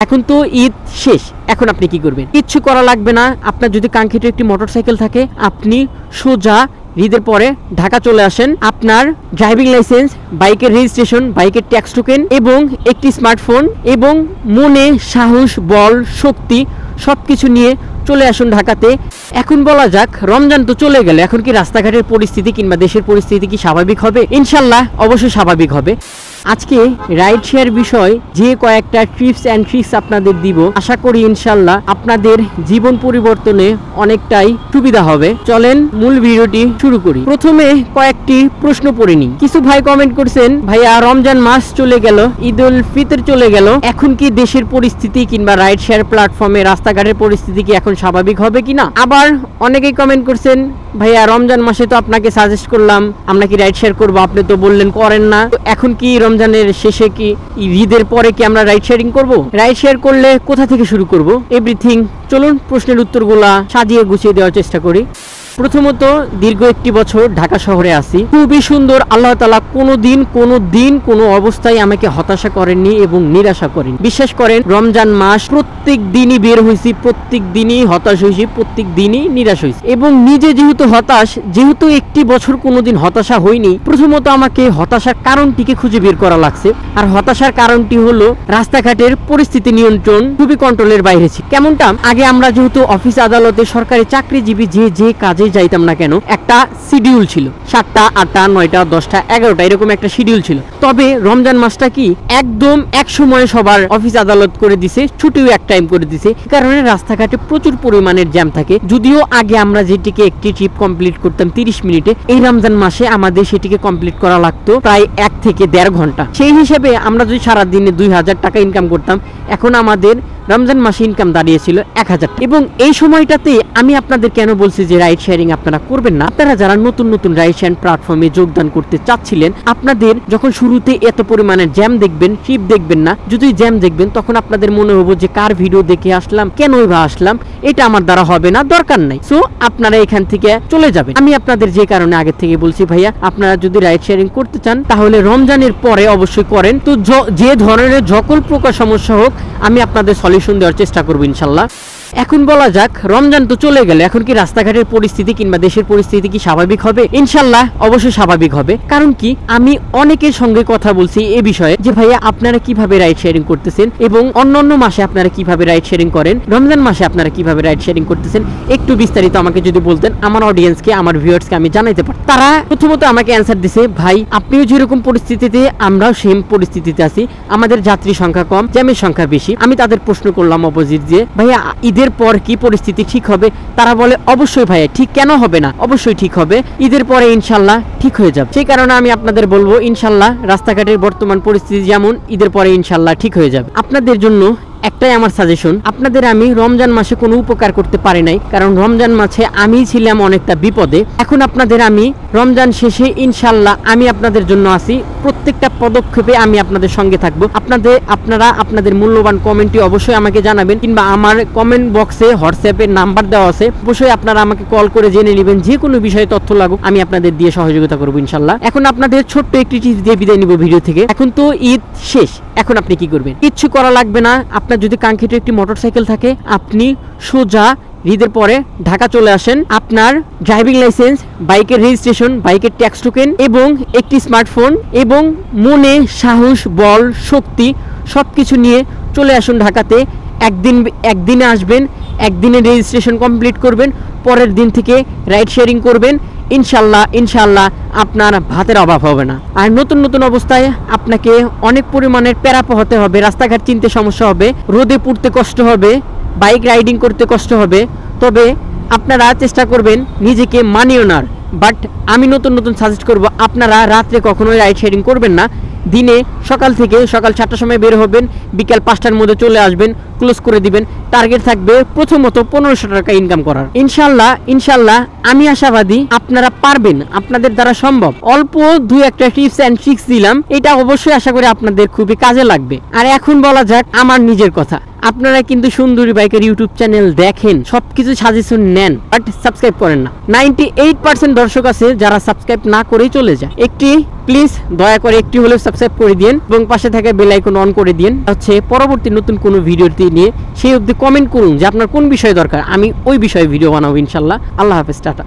এখন তো ঈদ শেষ, এখন আপনি কি করবেন? কিচ্ছু করা লাগবে না। আপনার যদি কাঙ্ক্ষিত একটি মোটরসাইকেল থাকে, আপনি সোজা ঈদের পরে ঢাকা চলে আসেন। আপনার ড্রাইভিং লাইসেন্স, বাইকের রেজিস্ট্রেশন, বাইকের ট্যাক্স টোকেন এবং একটি স্মার্টফোন এবং মনে সাহস, বল, শক্তি সবকিছু নিয়ে চলে আসুন ঢাকাতে। এখন বলা যাক, রমজান তো চলে গেল, এখন কি রাস্তাঘাটের পরিস্থিতি কিংবা দেশের পরিস্থিতি কি স্বাভাবিক হবে? ইনশাল্লাহ অবশ্যই স্বাভাবিক হবে। আজকে রাইড শেয়ার বিষয় যে কয়েকটা টিপস অ্যান্ড ট্রিক্স আপনাদের দিব, আশা করি ইনশাল্লাহ আপনাদের জীবন পরিবর্তনে অনেকটাই সুবিধা হবে। চলেন মূল ভিডিওটি শুরু করি। প্রথমে কয়েকটি প্রশ্ন পড়ে নিই। কিছু ভাই কমেন্ট করছেন, ভাইয়া রমজান মাস চলে গেল, ঈদ উল ফিতর চলে গেল, এখন কি দেশের পরিস্থিতি কিংবা রাইড শেয়ার প্ল্যাটফর্মে রাস্তাঘাটের পরিস্থিতি কি এখন স্বাভাবিক হবে কিনা? আবার অনেকেই কমেন্ট করছেন, ভাইয়া রমজান মাসে তো আপনাকে সাজেস্ট করলাম আমরা কি রাইড শেয়ার করবো, আপনি তো বললেন করেন না, এখন কি রমজানের শেষে কি ঈদের পরে কি আমরা রাইড শেয়ারিং করব? রাইড শেয়ার করলে কোথা থেকে শুরু করব? এভরিথিং। চলুন প্রশ্নের উত্তরগুলা সাজিয়ে গুছিয়ে দেওয়ার চেষ্টা করি। প্রথমত, দীর্ঘ একটি বছর ঢাকা শহরে আছি, খুবই সুন্দর। আল্লাহ তাআলা কোনো অবস্থায় আমাকে হতাশা করেননি এবং নিরাশা করেন। বিশ্বাস করেন, রমজান মাস প্রত্যেক দিনই বের হয়েছি, প্রত্যেক দিনই হতাশ হয়েছি, প্রত্যেক দিনই নিরাশ হয়েছি এবং নিজে যেহেতু হতাশ, যেহেতু একটি বছর কোনোদিন হতাশা হয়নি, প্রথমত আমাকে হতাশার কারণটিকে খুঁজে বের করা লাগছে। আর হতাশার কারণটি হলো রাস্তাঘাটের পরিস্থিতি নিয়ন্ত্রণ খুবই কন্ট্রোলের বাইরে ছিল। কেমনটা, আগে আমরা যেহেতু অফিস আদালতে সরকারি চাকরিজীবী, যে কাজে যাইতাম না কেন, একটা শিডিউল ছিল, 7টা 8টা 9টা 10টা 11টা এরকম একটা শিডিউল ছিল। তবে রমজান মাসটা কি একদম এক সময়ে সবার অফিস আদালত করে দিছে, ছুটিও এক টাইম করে দিছে, কারণে রাস্তাঘাটে প্রচুর পরিমাণের জ্যাম থাকে। যদিও আগে আমরা যেটিকে একটি ট্রিপ কমপ্লিট করতাম 30 মিনিটে, এই রমজান মাসে আমাদের সেটিকে কমপ্লিট করা লাগতো প্রায় 1 থেকে 1.5 ঘন্টা। সেই হিসেবে আমরা যদি সারাদিনে 2000 টাকা ইনকাম করতাম, এখন আমাদের রমজান মাসে ইনকাম দাঁড়িয়েছিল 1000। এবং এই সময়টাতে আমি আপনাদের কেন বলছি যে রাইড শেয়ারিং আপনারা করবেন না, আপনারা যারা নতুন রাইড শেয়ারিং প্ল্যাটফর্মে যোগদান করতে চাচ্ছিলেন, আপনাদের যখন শুরুতে এত পরিমাণে জ্যাম দেখবেন, ট্রিপ দেখবেন না, যদি জ্যাম দেখবেন তখন আপনাদের মনে হবে যে কার ভিডিও দেখে আসলাম, কেনই বা আসলাম, এটা আমার দ্বারা হবে না, দরকার নাই, সো আপনারা এখান থেকে চলে যাবেন। আমি আপনাদের যে কারণে আগে থেকে বলছি, ভাইয়া আপনারা যদি রাইড শেয়ারিং করতে চান তাহলে রমজানের পরে অবশ্যই করেন। তো যে ধরনের সকল প্রকার সমস্যা হোক আমি আপনাদের সলিউশন দেওয়ার চেষ্টা করবো ইনশাল্লাহ। এখন বলা যাক, রমজান তো চলে গেল, এখন কি রাস্তাঘাটের পরিস্থিতি কিংবা দেশের পরিস্থিতি কি স্বাভাবিক হবে? ইনশাল্লাহ অবশ্যই স্বাভাবিক হবে। কারণ কি, আমি অনেকের সঙ্গে কথা বলছি এ বিষয়ে যে ভাইয়া আপনারা কিভাবে রাইড শেয়ারিং করতেছেন এবং অন্যান্য মাসে আপনারা কিভাবে রাইড শেয়ারিং করেন, রমজান মাসে আপনারা কিভাবে রাইড শেয়ারিং করতেছেন, একটু বিস্তারিত আমাকে যদি বলতেন, আমার অডিয়েন্সকে, আমার ভিউয়ার্সকে আমি জানাইতে পারতাম। তারা প্রথমত আমাকে অ্যান্সার দিছে, ভাই আপনিও যেরকম পরিস্থিতিতে আমরাও সেম পরিস্থিতিতে আছি, আমাদের যাত্রী সংখ্যা কম, জ্যামের সংখ্যা বেশি। আমি তাদের প্রশ্ন করলাম অপোজিট যে ভাইয়া ঈদের পর কি পরিস্থিতি ঠিক হবে? তারা বলে অবশ্যই ভাইয়া, ঠিক কেন হবে না, অবশ্যই ঠিক হবে, ঈদের পরে ইনশাল্লাহ ঠিক হয়ে যাবে। সেই কারণে আমি আপনাদের বলবো ইনশাল্লাহ রাস্তাঘাটের বর্তমান পরিস্থিতি যেমন, ঈদের পরে ইনশাল্লাহ ঠিক হয়ে যাবে। আপনাদের জন্য একটাই আমার সাজেশন, আপনাদের আমি রমজান মাসে কোনো উপকার করতে পারি নাই, কারণ রমজান মাসে আমি ছিলাম অনেকটা বিপদে। এখন আপনাদের আমি রমজান শেষে ইনশাল্লাহ আমি আপনাদের জন্য আছি, প্রত্যেকটা পদক্ষেপে আমি আপনাদের সঙ্গে থাকবো। আপনারা আপনাদের মূল্যবান কমেন্টটি অবশ্যই আমাকে জানাবেন, কিংবা আমার কমেন্ট বক্সে হোয়াটসঅ্যাপের নাম্বার দেওয়া আছে, অবশ্যই আপনারা আমাকে কল করে জেনে নেবেন, যে কোনো বিষয়ে তথ্য লাগুক আমি আপনাদের দিয়ে সহযোগিতা করবো ইনশাল্লাহ। এখন আপনাদের ছোট্ট একটি টিপস দিয়ে বিদায় নিব ভিডিও থেকে। এখন তো ঈদ শেষ, এখন আপনি কি করবেন? কিচ্ছু করা লাগবে না। আপনার যদি কাঙ্ক্ষিত একটি মোটরসাইকেল থাকে, আপনি সোজা ঈদের পরে ঢাকা চলে আসেন। আপনার ড্রাইভিং লাইসেন্স, বাইকের রেজিস্ট্রেশন, বাইকের ট্যাক্স টোকেন এবং একটি স্মার্টফোন এবং মনে সাহস, বল, শক্তি সবকিছু নিয়ে চলে আসুন ঢাকাতে। একদিনে আসবেন, একদিনে রেজিস্ট্রেশন কমপ্লিট করবেন, পরের দিন থেকে রাইড শেয়ারিং করবেন। ইনশাল্লাহ আপনার ভাতের অভাব হবে না। আর নতুন অবস্থায় আপনাকে অনেক পরিমাণের প্যারা পোহাতে হবে, রাস্তাঘাট চিনতে সমস্যা হবে, রোদে পুড়তে কষ্ট হবে, বাইক রাইডিং করতে কষ্ট হবে। তবে আপনারা চেষ্টা করবেন নিজেকে মানিয়ে নেওয়ার। বাট আমি নতুন সাজেস্ট করব, আপনারা রাত্রে কখনোই রাইড শেয়ারিং করবেন না। দিনে সকাল 7টার সময় বের হবেন, বিকাল 5টার মধ্যে চলে আসবেন, ক্লোজ করে দিবেন। টার্গেট থাকবে প্রথমত 1500 টাকা ইনকাম করার। ইনশাল্লাহ আমি আশাবাদী আপনারা পারবেন, আপনাদের দ্বারা সম্ভব। অল্প 2-1টা টিপস এন্ড ট্রিক্স দিলাম, এটা অবশ্যই আশা করি আপনাদের খুবই কাজে লাগবে। আর এখন বলা যাক আমার নিজের কথা। আপনারা কিন্তু সুন্দরী বাইকের ইউটিউব চ্যানেল দেখেন, সবকিছু সাজেশন নেন, বাট সাবস্ক্রাইব করেন না। 98% দর্শক আছে যারা সাবস্ক্রাইব না করেই চলে যায়। প্লিজ দয়া করে একটি হলেও সাবস্ক্রাইব করে দিন এবং পাশে থাকা বেল আইকন অন করে দিন। হচ্ছে পরবর্তী নতুন কোনো ভিডিওটি নিয়ে সেই অবধি কমেন্ট করুন যে আপনার কোন বিষয় দরকার, আমি ওই বিষয়ে ভিডিও বানাবো ইনশাল্লাহ। আল্লাহ হাফেজ, টাটা।